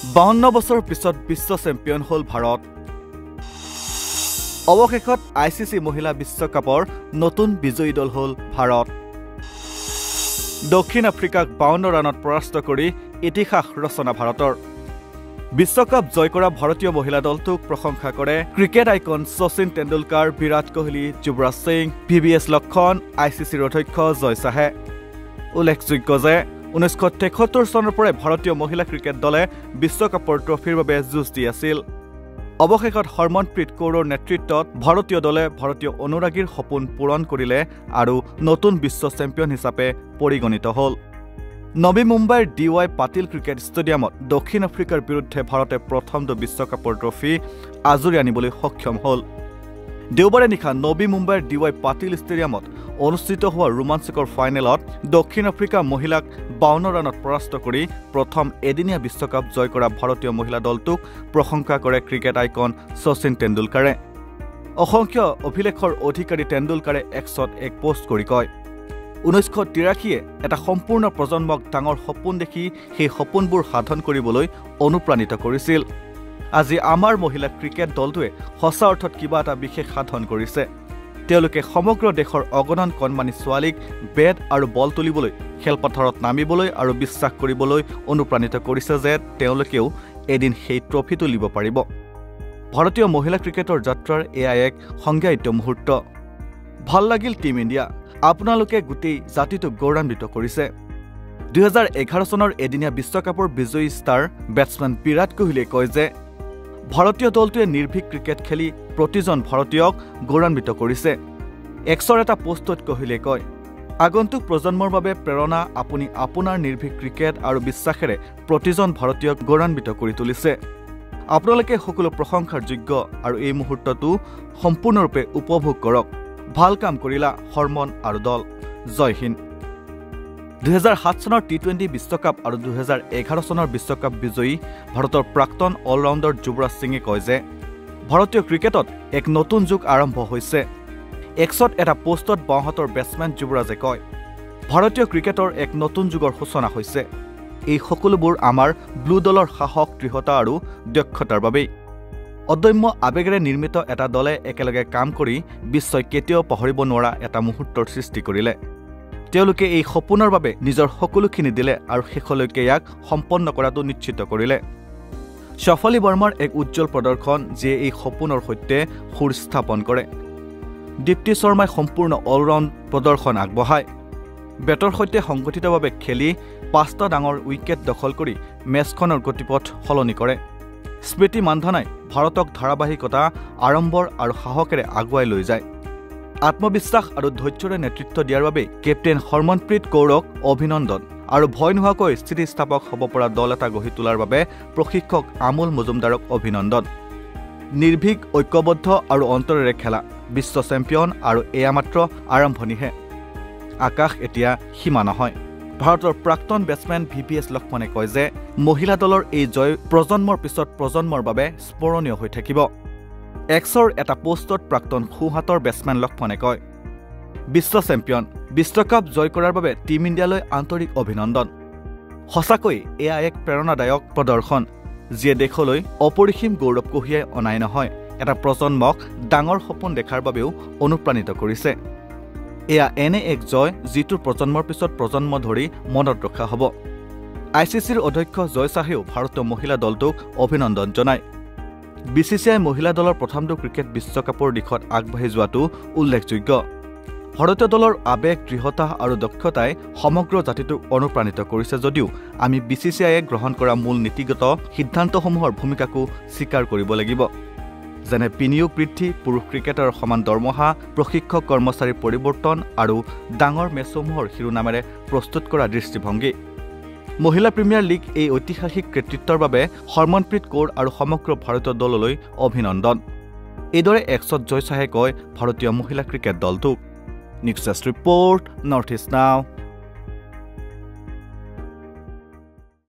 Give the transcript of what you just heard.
52 বছৰ পিছত বিশ্ব চেম্পিয়ন হ'ল ভাৰত। অৱশেষত ICC মহিলা বিশ্বকাপৰ নতুন বিজয়ী দল হ'ল ভাৰত। দক্ষিণ আফ্ৰিকাক 52 ৰানত পৰাস্ত কৰি ইতিহাস ৰচনা ভাৰতৰ। বিশ্বকাপ জয় কৰা ভাৰতীয় মহিলা দলটোক প্ৰশংসা কৰে cricket icon Sachin Tendulkar, Virat Kohli, Yuvraj Singh, VVS লক্ষণ, ICCৰ অধ্যক্ষ জয় শাহে। উল্লেখযোগ্য যে 1973 চনৰ পৰাই ভাৰতীয় মহিলা ক্ৰিকেট দলে বিশ্বকাপৰ ট্ৰফিৰ বাবে যুঁজ দি আছিল। অৱশেষত হৰমনপ্ৰীত কৌৰৰ নেতৃত্বত ভাৰতীয় দলে ভাৰতীয় অনুৰাগীৰ সপোন পূৰণ কৰিলে আৰু নতুন বিশ্ব চেম্পিয়ন হিচাপে পৰিগণিত হ'ল। নবী মুম্বাইৰ DY পাটিল ক্ৰিকেট ষ্টেডিয়ামত দক্ষিণ আফ্ৰিকাৰ বিৰুদ্ধে ভাৰতে প্ৰথমটো বিশ্বকাপৰ ট্ৰফি আজৰি আনিবলৈ সক্ষম হ'ল। দেওবাৰে নিশা নবী মুম্বাইৰ DY পাটিল ষ্টেডিয়ামত অনুষ্ঠিত হোৱা ৰোমাঞ্চকৰ ফাইনেলত দক্ষিণ আফ্ৰিকা মহিলাক 52 ৰানত পৰাস্ত কৰি প্ৰথম এদিনীয়া বিশ্বকাপ জয় কৰা ভাৰতীয় মহিলা দলটোক প্ৰশংসা কৰে ক্ৰিকেট আইকন শচীন তেণ্ডুলকাৰে। অসংখ্য অভিলেখৰ অধিকাৰী তেণ্ডুলকাৰে এক্সত এক পোষ্ট কৰি কয়, 1983 এটা সম্পূৰ্ণ প্ৰজন্মক ডাঙৰ সপোন দেখি সেই সপোনবোৰ সাধন কৰিবলৈ অনুপ্ৰাণিত কৰিছিল। আজি আমাৰ মহিলা ক্ৰিকেট দলটোৱে সঁচা অৰ্থত কিবা এটা বিশেষ সাধন কৰিছে। তেওঁলোকে সমগ্ৰ দেশৰ অগণন কণমানি ছোৱালীক বেট আৰু বল তুলিবলৈ, খেলপথাৰত নামিবলৈ আৰু বিশ্বাস কৰিবলৈ অনুপ্ৰাণিত কৰিছে যে তেওঁলোকেও এদিন সেই ট্ৰফি তুলিব পাৰিব। ভাৰতীয় মহিলা ক্ৰিকেটৰ যাত্ৰাৰ এয়া এক সংজ্ঞায়িত মুহূৰ্ত। ভাল লাগিল টিম ইণ্ডিয়া, আপোনালোকে গোটেই জাতিটোক গৌৰৱান্বিত কৰিছে। 2011 চনৰ এদিনীয়া বিশ্বকাপৰ বিজয়ী ষ্টাৰ বেটছমেন বিৰাট কোহলিয়ে কয় যে ভাৰতীয় দলটোৱে নিৰ্ভীক ক্ৰিকেট খেলি প্ৰতিজন ভাৰতীয়ক গৌৰৱান্বিত কৰিছে। এক্সৰ এটা পোষ্টত কোহলিয়ে কয়, আগন্তুক প্ৰজন্মৰ বাবে প্ৰেৰণা, আপুনি আপোনাৰ নিৰ্ভীক ক্ৰিকেট আৰু বিশ্বাসেৰে প্ৰতিজন ভাৰতীয়ক গৌৰৱান্বিত কৰি তুলিছে। আপোনালোকে সকলো প্ৰশংসাৰ যোগ্য আৰু এই মুহূৰ্তটো সম্পূৰ্ণৰূপে উপভোগ কৰক। ভাল কাম কৰিলা হৰমন আৰু দল। জয় হিন্দ। 2007 চনৰ T20 বিশ্বকাপ আৰু 2011 চনৰ বিশ্বকাপ বিজয়ী ভাৰতৰ প্ৰাক্তন অলৰাউণ্ডাৰ যুৱৰাজ সিঙে কয় যে ভাৰতীয় ক্ৰিকেটত এক নতুন যুগ আৰম্ভ হৈছে। এক্সত এটা পোষ্টত বাওঁহাতৰ বেটছমেন যুৱৰাজে কয়, ভাৰতীয় ক্ৰিকেটৰ এক নতুন যুগৰ সূচনা হৈছে। এই সকলোবোৰ আমাৰ ব্লু দলৰ সাহস, দৃঢ়তা আৰু দক্ষতাৰ বাবেই। অদম্য আৱেগেৰে নিৰ্মিত এটা দলে একেলগে কাম কৰি বিশ্বই কেতিয়াও পাহৰিব নোৱাৰা এটা মুহূৰ্তৰ সৃষ্টি কৰিলে। তেওঁলোকে এই সপোনৰ বাবে নিজৰ সকলোখিনি দিলে আৰু শেষলৈকে ইয়াক সম্পন্ন কৰাটো নিশ্চিত কৰিলে। শেফালী বৰ্মাৰ এক উজ্জ্বল প্ৰদৰ্শন যিয়ে এই সপোনৰ সৈতে সুৰ স্থাপন কৰে। দীপ্তি শৰ্মাই সম্পূৰ্ণ অলৰাউণ্ড প্ৰদৰ্শন আগবঢ়ায়। বেটৰ সৈতে সংগঠিতভাৱে খেলি 5টা ডাঙৰ উইকেট দখল কৰি মেচখনৰ গতিপথ সলনি কৰে। স্মৃতি মান্ধানাই ভাৰতক ধাৰাবাহিকতা, আড়ম্বৰ আৰু সাহসেৰে আগুৱাই লৈ যায়। আত্মবিশ্বাস আৰু ধৈৰ্যৰে নেতৃত্ব দিয়াৰ বাবে কেপ্টেইন হৰমনপ্ৰীত কৌৰক অভিনন্দন আৰু ভয় নোহোৱাকৈ স্থিতিস্থাপক হ'ব পৰা দল এটা গঢ়ি তোলাৰ বাবে প্ৰশিক্ষক আমোল মজুমদাৰক অভিনন্দন। নিৰ্ভীক, ঐক্যবদ্ধ আৰু অন্তৰেৰে খেলা বিশ্ব চেম্পিয়ন, আৰু এয়া মাত্ৰ আৰম্ভণিহে। আকাশ এতিয়া সীমা নহয়। ভাৰতৰ প্ৰাক্তন বেটছমেন VVS লক্ষণে কয় যে মহিলা দলৰ এই জয় প্ৰজন্মৰ পিছত প্ৰজন্মৰ বাবে স্মৰণীয় হৈ থাকিব। এক্সৰ এটা পোষ্টত প্ৰাক্তন সোঁহাতৰ বেটছমেন লক্ষণে কয়, বিশ্ব চেম্পিয়ন, বিশ্বকাপ জয় কৰাৰ বাবে টিম ইণ্ডিয়ালৈ আন্তৰিক অভিনন্দন। সঁচাকৈ এয়া এক প্ৰেৰণাদায়ক প্ৰদৰ্শন যিয়ে দেশলৈ অপৰিসীম গৌৰৱ কঢ়িয়াই অনাই নহয়, এটা প্ৰজন্মক ডাঙৰ সপোন দেখাৰ বাবেও অনুপ্ৰাণিত কৰিছে। এয়া এনে এক জয় যিটো প্ৰজন্মৰ পিছত প্ৰজন্ম ধৰি মনত ৰখা হ'ব। ICCৰ অধ্যক্ষ জয় শাহেও ভাৰতীয় মহিলা দলটোক অভিনন্দন জনায়। BCCI মহিলা দলৰ প্ৰথমটো ক্ৰিকেট বিশ্বকাপৰ দিশত আগবাঢ়ি যোৱাটো উল্লেখযোগ্য। ভাৰতীয় দলৰ আৱেগ, দৃঢ়তা আৰু দক্ষতাই সমগ্ৰ জাতিটোক অনুপ্ৰাণিত কৰিছে যদিও আমি BCCIয়ে গ্ৰহণ কৰা মূল নীতিগত সিদ্ধান্তসমূহৰ ভূমিকাকো স্বীকাৰ কৰিব লাগিব, যেনে বিনিয়োগ বৃদ্ধি, পুৰুষ ক্ৰিকেটৰ সমান দৰমহা, প্ৰশিক্ষক কৰ্মচাৰীৰ পৰিৱৰ্তন আৰু ডাঙৰ মেচসমূহৰ শিৰোনামেৰে প্ৰস্তুত কৰা দৃষ্টিভংগী। মহিলা প্ৰিমিয়াৰ লীগ এই ঐতিহাসিক কৃতিত্বৰ বাবে হৰমনপ্ৰীত কৌৰ আৰু সমগ্ৰ ভাৰতীয় দললৈ অভিনন্দন। এইদৰে এক্সত জয় শাহে কয় ভাৰতীয় মহিলা ক্ৰিকেট দলটোক। News desk report, north east নাও।